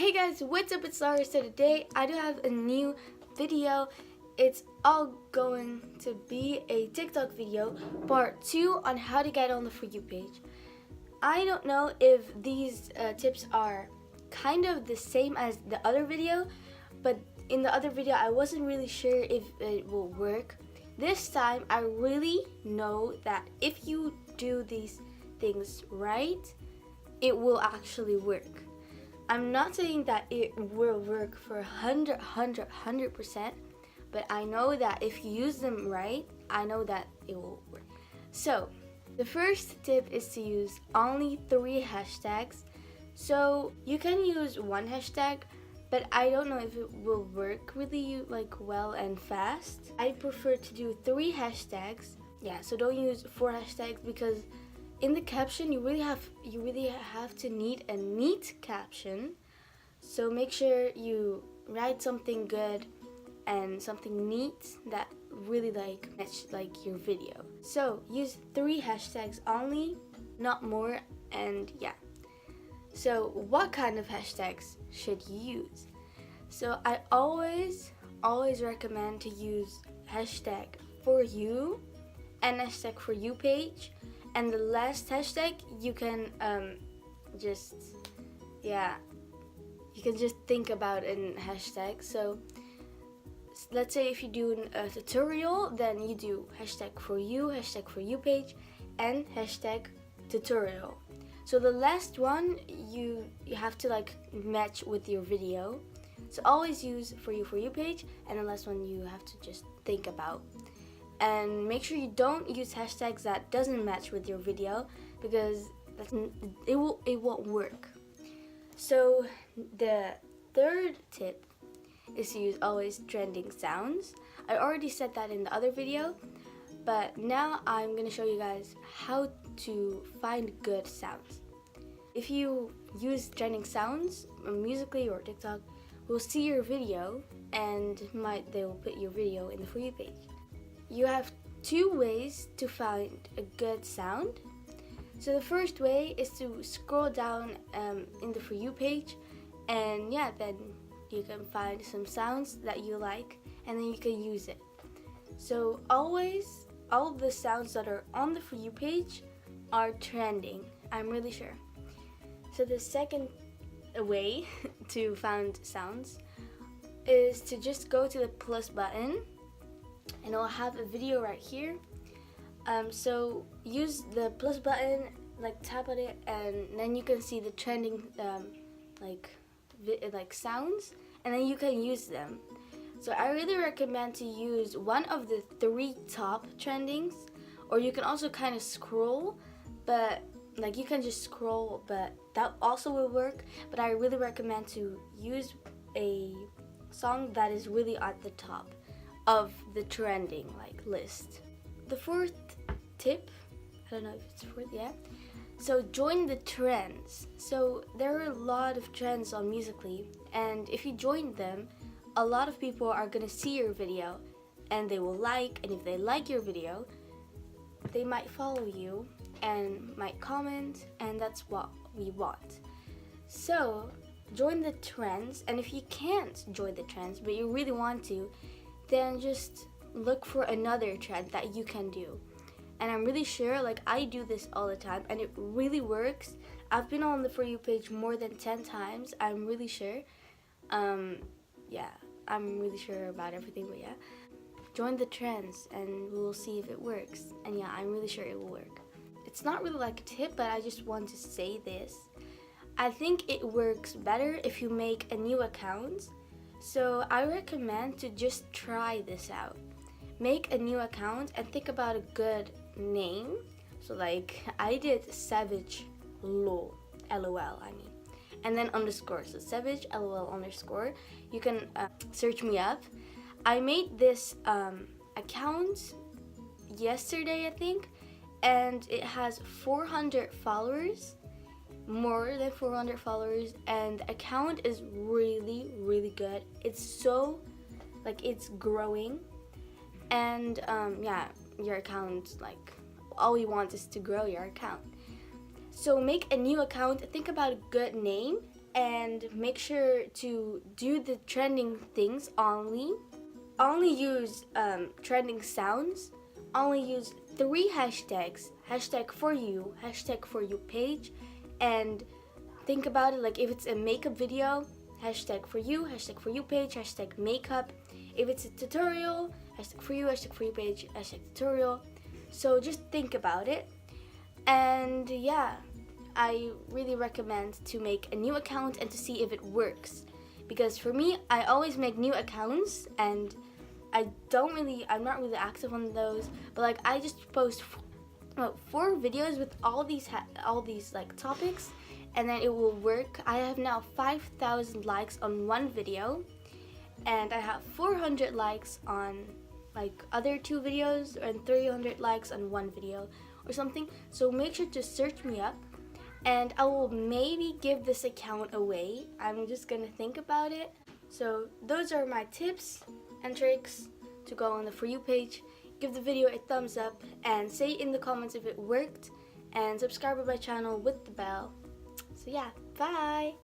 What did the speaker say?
Hey guys, what's up? It's Lara. So today I do have a new video. It's all going to be a TikTok video, part 2 on how to get on the For You page. I don't know if these tips are kind of the same as the other video, but in the other video I wasn't really sure if it will work. This time I really know that if you do these things right, it will actually work. I'm not saying that it will work for 100%, but I know that if you use them right, I know that it will work. So, the first tip is to use only 3 hashtags. So, you can use 1 hashtag, but I don't know if it will work really well and fast. I prefer to do 3 hashtags. Yeah, so don't use 4 hashtags because in the caption you really have to need a neat caption. So make sure you write something good and something neat that really match your video. So use 3 hashtags only, not more, and yeah. So what kind of hashtags should you use? So I always recommend to use hashtag FORYOU and hashtag For You page. And the last hashtag, you can you can just think about a hashtag. So let's say if you do a tutorial, then you do hashtag For You page, and hashtag tutorial. So the last one you have to match with your video. So always use For You page, and the last one you have to just think about. And make sure you don't use hashtags that doesn't match with your video because it won't work. So the third tip is to use always trending sounds. I already said that in the other video, but now I'm gonna show you guys how to find good sounds. If you use trending sounds musically or TikTok, we'll see your video and they will put your video in the For You page. You have 2 ways to find a good sound. So the first way is to scroll down in the For You page, and yeah, then you can find some sounds that you like and then you can use it. So always, all of the sounds that are on the For You page are trending, I'm really sure. So the second way to find sounds is to just go to the plus button, and I'll have a video right here. So use the plus button, tap on it, and then you can see the trending sounds, and then you can use them. So I really recommend to use one of the 3 top trendings, or you can also kind of scroll, but you can just scroll, but that also will work. But I really recommend to use a song that is really at the top of the trending list. The 4th tip, I don't know if it's 4th, yeah. So join the trends. So there are a lot of trends on Musical.ly, and if you join them, a lot of people are gonna see your video and they will and if they like your video, they might follow you and might comment, and that's what we want. So join the trends, and if you can't join the trends but you really want to, then just look for another trend that you can do. And I'm really sure, I do this all the time and it really works. I've been on the For You page more than 10 times, I'm really sure. Yeah, I'm really sure about everything, but yeah. Join the trends and we'll see if it works. And yeah, I'm really sure it will work. It's not really a tip, but I just want to say this. I think it works better if you make a new account. So I recommend to just try this out. Make a new account and think about a good name. So I did Savage LOL, and then underscore. So Savage LOL underscore. You can search me up. I made this account yesterday, I think, and it has 400 followers. More than 400 followers, and the account is really good. It's so it's growing, and yeah, your account, all you want is to grow your account. So make a new account, think about a good name, and make sure to do the trending things only. Only use trending sounds. Only use 3 hashtags. Hashtag for you, hashtag for you page, and think about it like if it's a makeup video, hashtag for you page, hashtag makeup. If it's a tutorial, hashtag for you page, hashtag tutorial. So just think about it. And yeah, I really recommend to make a new account and to see if it works. Because for me, I always make new accounts and I'm not really active on those, but like I just post 4 videos with all these like topics, and then it will work. I have now 5,000 likes on one video, and I have 400 likes on like other 2 videos, and 300 likes on one video or something. So make sure to search me up, and I will maybe give this account away. I'm just gonna think about it. So those are my tips and tricks to go on the For You page. Give the video a thumbs up and say in the comments if it worked, and subscribe to my channel with the bell. So yeah, bye!